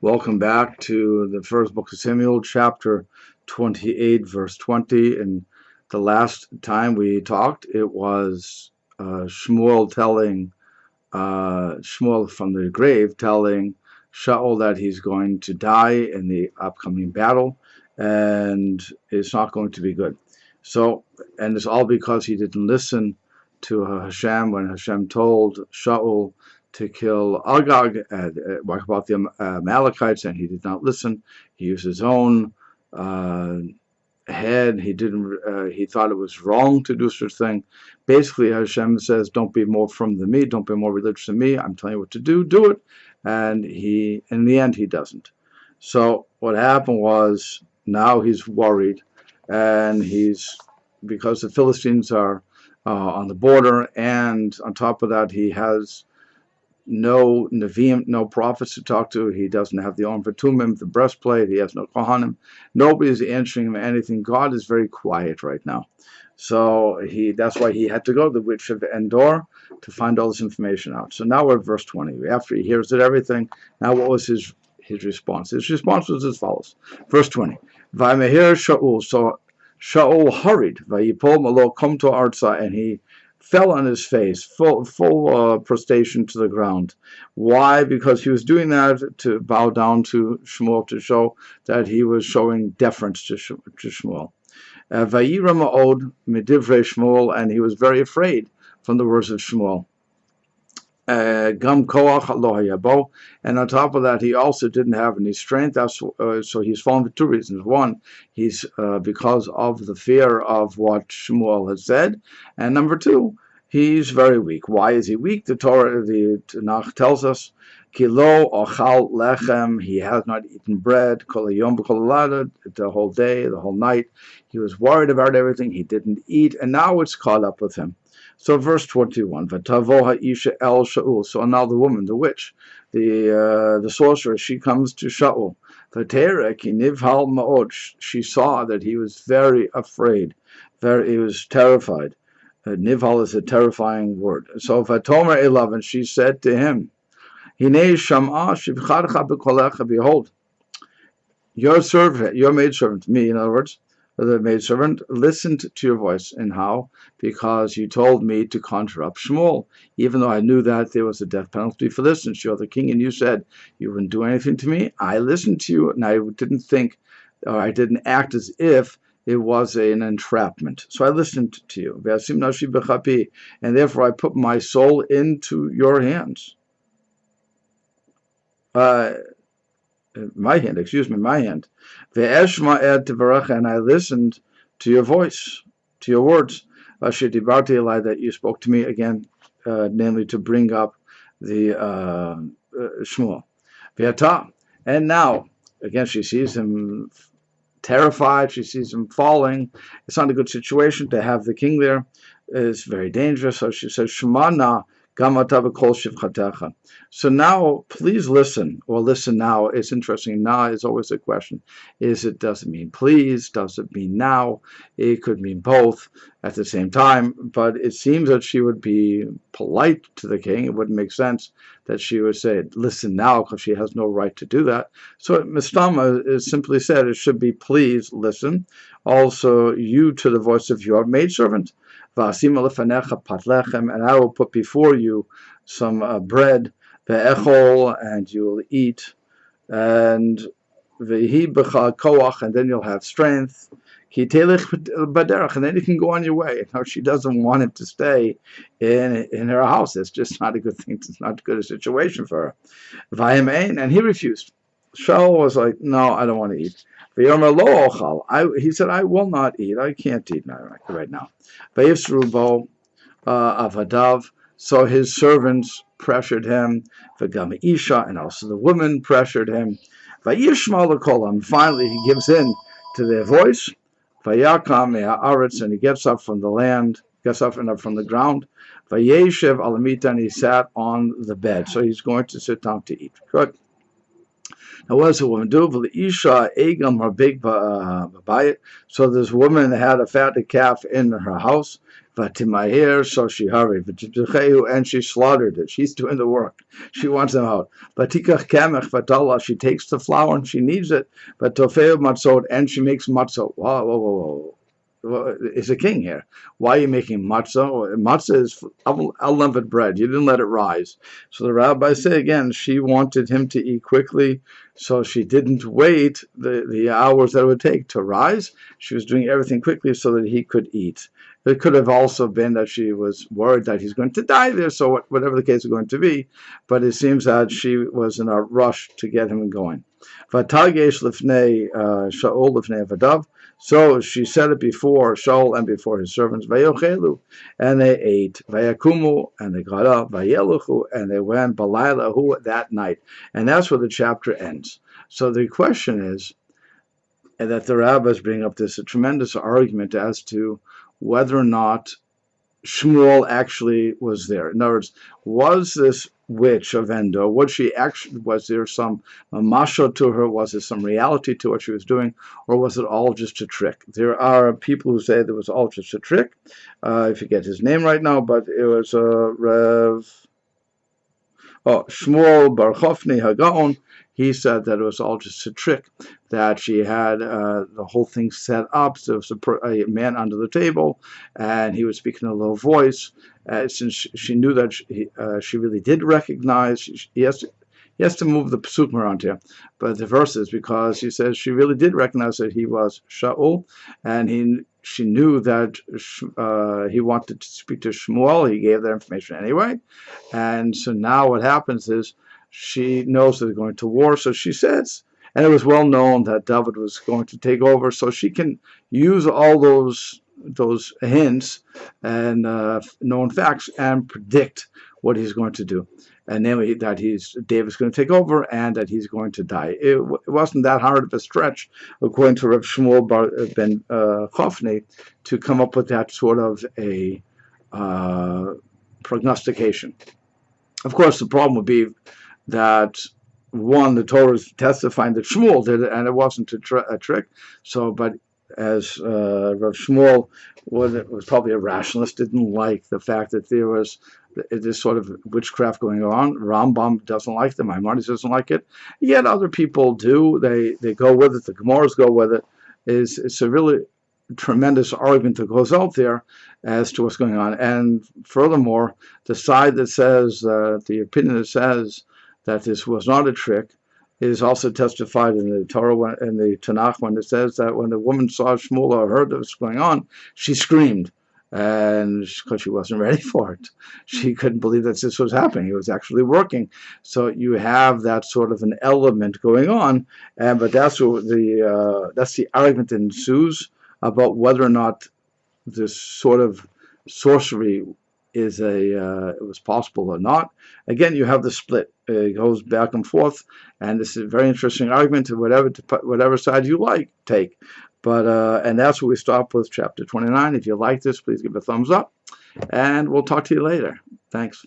Welcome back to the first book of Samuel, chapter 28, verse 20. And the last time we talked, it was Shmuel telling, Shmuel from the grave telling Shaul that he's going to die in the upcoming battle and it's not going to be good. So, and it's all because he didn't listen to Hashem when Hashem told Shaul to kill Agag and what about the Amalekites, and he did not listen. He used his own head. He didn't. He thought it was wrong to do such a thing. Basically, Hashem says, "Don't be more from than me. Don't be more religious than me. I'm telling you what to do. Do it." And he, in the end, he doesn't. So what happened was now he's worried, and because the Philistines are on the border, and on top of that, he has no Nevi'im, no prophets to talk to. He doesn't have the Arm for Tumim, the breastplate. He has no Kohanim. Nobody's answering him anything. God is very quiet right now. So that's why he had to go to the witch of Endor to find all this information out. So now we're at verse 20. After he hears it, everything, now what was his response? His response was as follows. Verse 20. Vaymeher Shaul. So Shaul hurried. Vayipol malo kom to arza, and he fell on his face, full prostration to the ground. Why? Because he was doing that to bow down to Shmuel, to show that he was showing deference to Shmuel. Vayira ma'od midivrei Shmuel, and he was very afraid from the words of Shmuel. Gam koach lo hayabo, and on top of that, he also didn't have any strength. So he's fallen for two reasons. One, he's because of the fear of what Shmuel has said, and number two, he's very weak. Why is he weak? The Tanakh tells us, Kilo ochal lechem, he has not eaten bread, kol hayom v'kol halada, the whole day, the whole night. He was worried about everything. He didn't eat, and now it's caught up with him. So verse 21, V'tavo ha'isha el Shaul. So now the woman, the witch, the sorceress, she comes to Shaul. V'tera ki nivhal ma'od. She saw that he was very afraid. He was terrified. Nivhal is a terrifying word. So V'tomer elav, and she said to him, Hinei sham'a shivchadcha b'kolecha. Behold, your servant, your maidservant, me in other words, the maidservant, listened to your voice. And how? Because you told me to conjure up Shmuel, even though I knew that there was a death penalty for this, since you're the king and you said you wouldn't do anything to me. I listened to you, and I didn't think, or I didn't act as if it was an entrapment. So I listened to you. And therefore I put my soul into your hands. My hand. And I listened to your voice, to your words, that you spoke to me again, namely to bring up the Shmuel. And now, again, she sees him terrified, she sees him falling. It's not a good situation to have the king there. It's very dangerous. So she says, Shemana. So now, please listen, or listen now. It's interesting. Now is always a question. Does it mean please? Does it mean now? It could mean both at the same time, but it seems that she would be polite to the king. It wouldn't make sense that she would say, listen now, because she has no right to do that. So Mistama is simply said, it should be please listen. Also, you to the voice of your maidservant. And I will put before you some bread, and you will eat, and then you'll have strength, and then you can go on your way. Now, she doesn't want him to stay in her house. It's just not a good thing. It's not a good situation for her. And he refused. Shaul was like, no, I don't want to eat. He said, I will not eat. I can't eat right now. So his servants pressured him, and also the women pressured him. Finally, he gives in to their voice. And he gets up from the land, gets up and up from the ground. And he sat on the bed. So he's going to sit down to eat. Good. Now, what does a woman do? Isha egam her big bayit. So this woman had a fatted calf in her house. Vatimayer, so she hurried. And she slaughtered it. She's doing the work. She wants them out. Vatikach kamech vatala. She takes the flour and she kneads it. But tofeu matzot, and she makes matzot. Whoa, whoa, whoa, whoa. Is a king here. Why are you making matzah? Matzah is unleavened bread. You didn't let it rise. So the rabbis say again, she wanted him to eat quickly, so she didn't wait the hours that it would take to rise. She was doing everything quickly so that he could eat. It could have also been that she was worried that he's going to die there, so whatever the case is going to be, but it seems that she was in a rush to get him going. Vatagesh lifnei Shaul lifnei Avadav. So she said it before Shaul and before his servants. Vayochelu, and they ate. Vayakumu, and they got up. Vayeluchu, and they went. Balaylahu, that night. And that's where the chapter ends. So the question is, and that the rabbis bring up this tremendous argument as to whether or not Shmuel actually was there. In other words, was this witch of Endor, was there some masha to her, was there some reality to what she was doing, or was it all just a trick? There are people who say there was all just a trick. I forget his name right now, but it was Shmuel Bar Chofni Hagaon. He said that it was all just a trick, that she had the whole thing set up. So there was a man under the table, and he was speaking in a low voice. Since she knew that she really did recognize, he has to move the psukim around here, but the verses, because he says she really did recognize that he was Shaul, and she knew that he wanted to speak to Shmuel. He gave that information anyway, and so now what happens is, she knows that they're going to war, so she says, and it was well known that David was going to take over, so she can use all those hints and known facts and predict what he's going to do, and namely that David's going to take over and that he's going to die. It wasn't that hard of a stretch, according to Rav Shmuel ben Chofni, to come up with that sort of a prognostication. Of course, the problem would be that, one, the Torah is testifying that Shmuel did it, and it wasn't a trick. So, but as Rav Shmuel was probably a rationalist, didn't like the fact that there was this sort of witchcraft going on. Rambam doesn't like it. Maimonides doesn't like it. Yet other people do. They go with it. The Gemaras go with it. It's a really tremendous argument that goes out there as to what's going on. And furthermore, the side that says, the opinion that says that this was not a trick, is also testified in the Torah and the Tanakh, when it says that when the woman saw Shmuel or heard what was going on, she screamed, and because she wasn't ready for it, she couldn't believe that this was happening. It was actually working. So you have that sort of an element going on, but that's the argument that ensues about whether or not this sort of sorcery it was possible or not. Again, you have the split. It goes back and forth, and this is a very interesting argument to whatever side you like take. But and that's where we stop with chapter 29. If you like this, please give a thumbs up, and we'll talk to you later. Thanks.